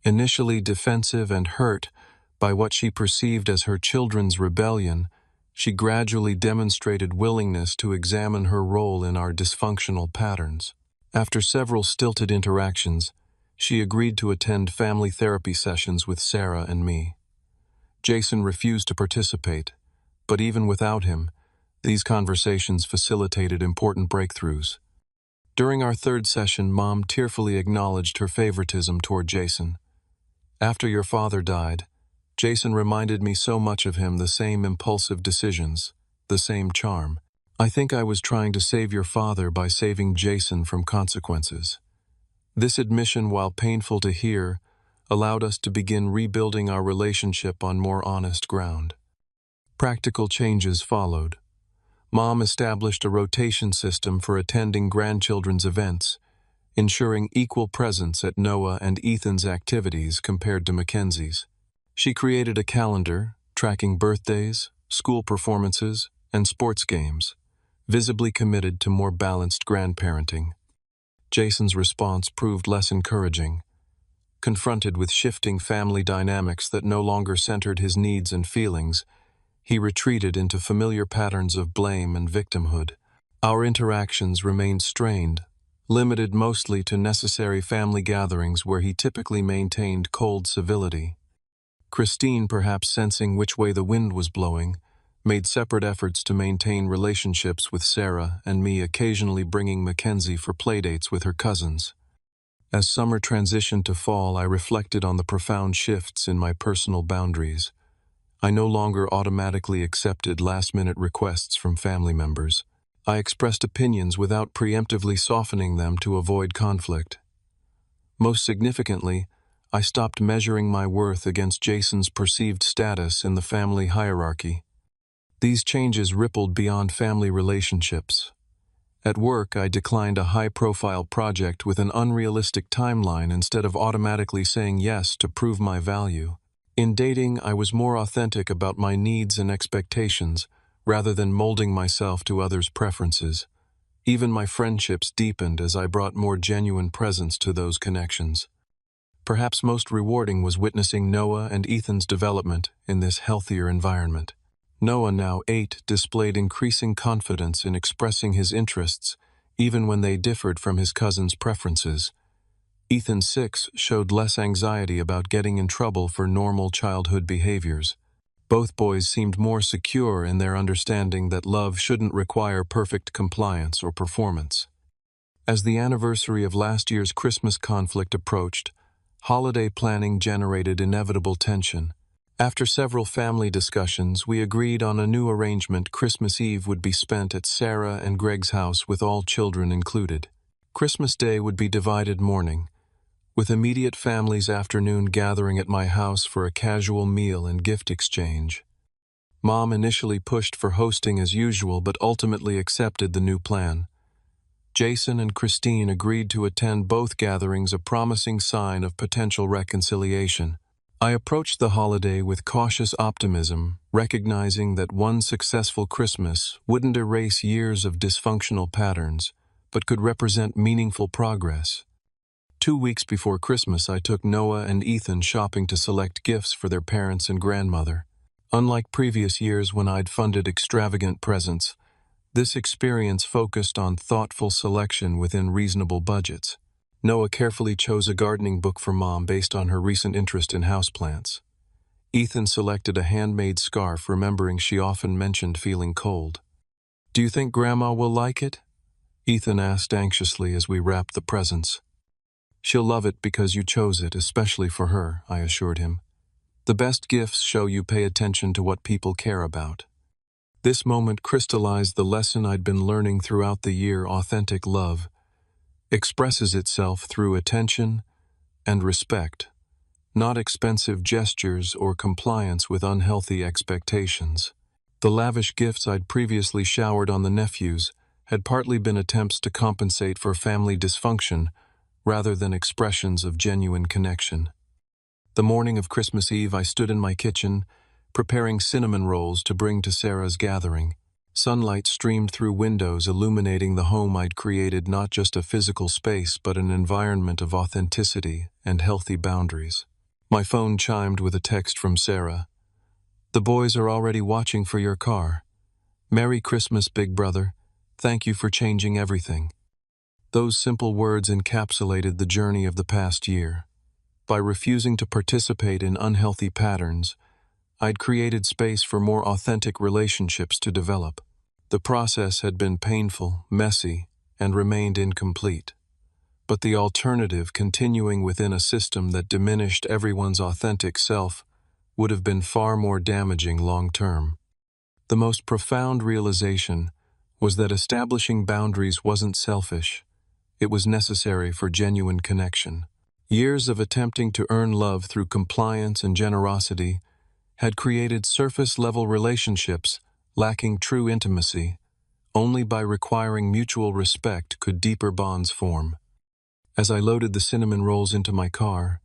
Initially defensive and hurt by what she perceived as her children's rebellion, she gradually demonstrated willingness to examine her role in our dysfunctional patterns. After several stilted interactions, she agreed to attend family therapy sessions with Sarah and me. Jason refused to participate, but even without him, these conversations facilitated important breakthroughs. During our third session, Mom tearfully acknowledged her favoritism toward Jason. "After your father died, Jason reminded me so much of him, the same impulsive decisions, the same charm. I think I was trying to save your father by saving Jason from consequences." This admission, while painful to hear, allowed us to begin rebuilding our relationship on more honest ground. Practical changes followed. Mom established a rotation system for attending grandchildren's events, ensuring equal presence at Noah and Ethan's activities compared to Mackenzie's. She created a calendar, tracking birthdays, school performances, and sports games, visibly committed to more balanced grandparenting. Jason's response proved less encouraging. Confronted with shifting family dynamics that no longer centered his needs and feelings, he retreated into familiar patterns of blame and victimhood. Our interactions remained strained, limited mostly to necessary family gatherings where he typically maintained cold civility. Christine, perhaps sensing which way the wind was blowing, made separate efforts to maintain relationships with Sarah and me, occasionally bringing Mackenzie for playdates with her cousins. As summer transitioned to fall, I reflected on the profound shifts in my personal boundaries. I no longer automatically accepted last-minute requests from family members. I expressed opinions without preemptively softening them to avoid conflict. Most significantly, I stopped measuring my worth against Jason's perceived status in the family hierarchy. These changes rippled beyond family relationships. At work, I declined a high-profile project with an unrealistic timeline instead of automatically saying yes to prove my value. In dating, I was more authentic about my needs and expectations, rather than molding myself to others' preferences. Even my friendships deepened as I brought more genuine presence to those connections. Perhaps most rewarding was witnessing Noah and Ethan's development in this healthier environment. Noah, now 8, displayed increasing confidence in expressing his interests, even when they differed from his cousin's preferences. Ethan, 6, showed less anxiety about getting in trouble for normal childhood behaviors. Both boys seemed more secure in their understanding that love shouldn't require perfect compliance or performance. As the anniversary of last year's Christmas conflict approached, holiday planning generated inevitable tension. After several family discussions, we agreed on a new arrangement. Christmas Eve would be spent at Sarah and Greg's house with all children included. Christmas Day would be divided mourning, with immediate family's afternoon gathering at my house for a casual meal and gift exchange. Mom initially pushed for hosting as usual, but ultimately accepted the new plan. Jason and Christine agreed to attend both gatherings, a promising sign of potential reconciliation. I approached the holiday with cautious optimism, recognizing that one successful Christmas wouldn't erase years of dysfunctional patterns, but could represent meaningful progress. 2 weeks before Christmas, I took Noah and Ethan shopping to select gifts for their parents and grandmother. Unlike previous years when I'd funded extravagant presents, This experience focused on thoughtful selection within reasonable budgets. Noah carefully chose a gardening book for Mom based on her recent interest in houseplants. Ethan selected a handmade scarf, remembering she often mentioned feeling cold. "Do you think Grandma will like it?" Ethan asked anxiously as we wrapped the presents. "She'll love it because you chose it, especially for her," I assured him. "The best gifts show you pay attention to what people care about." This moment crystallized the lesson I'd been learning throughout the year: authentic love expresses itself through attention and respect, not expensive gestures or compliance with unhealthy expectations. The lavish gifts I'd previously showered on the nephews had partly been attempts to compensate for family dysfunction rather than expressions of genuine connection. The morning of Christmas Eve, I stood in my kitchen, preparing cinnamon rolls to bring to Sarah's gathering. Sunlight streamed through windows, illuminating the home I'd created, not just a physical space, but an environment of authenticity and healthy boundaries. My phone chimed with a text from Sarah. "The boys are already watching for your car. Merry Christmas, big brother. Thank you for changing everything." Those simple words encapsulated the journey of the past year. By refusing to participate in unhealthy patterns, I'd created space for more authentic relationships to develop. The process had been painful, messy, and remained incomplete. But the alternative, continuing within a system that diminished everyone's authentic self, would have been far more damaging long-term. The most profound realization was that establishing boundaries wasn't selfish. It was necessary for genuine connection. Years of attempting to earn love through compliance and generosity had created surface-level relationships lacking true intimacy. Only by requiring mutual respect could deeper bonds form. As I loaded the cinnamon rolls into my car,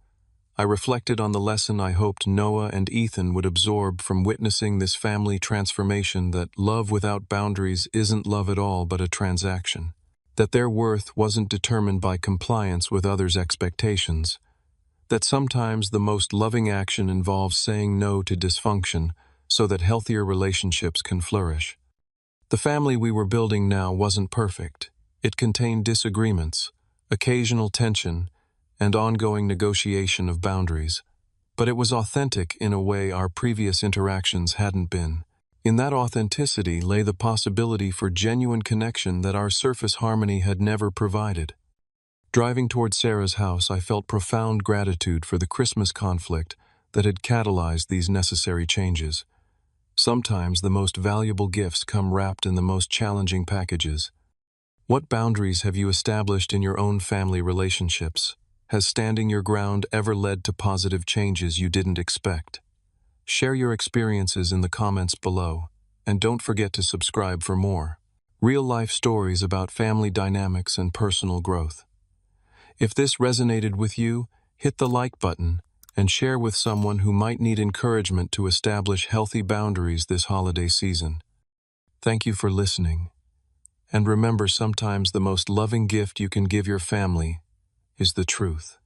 I reflected on the lesson I hoped Noah and Ethan would absorb from witnessing this family transformation: that love without boundaries isn't love at all, but a transaction. That their worth wasn't determined by compliance with others' expectations. That sometimes the most loving action involves saying no to dysfunction so that healthier relationships can flourish. The family we were building now wasn't perfect. It contained disagreements, occasional tension, and ongoing negotiation of boundaries. But it was authentic in a way our previous interactions hadn't been. In that authenticity lay the possibility for genuine connection that our surface harmony had never provided. Driving toward Sarah's house, I felt profound gratitude for the Christmas conflict that had catalyzed these necessary changes. Sometimes the most valuable gifts come wrapped in the most challenging packages. What boundaries have you established in your own family relationships? Has standing your ground ever led to positive changes you didn't expect? Share your experiences in the comments below, and don't forget to subscribe for more real-life stories about family dynamics and personal growth. If this resonated with you, hit the like button and share with someone who might need encouragement to establish healthy boundaries this holiday season. Thank you for listening. And remember, sometimes the most loving gift you can give your family is the truth.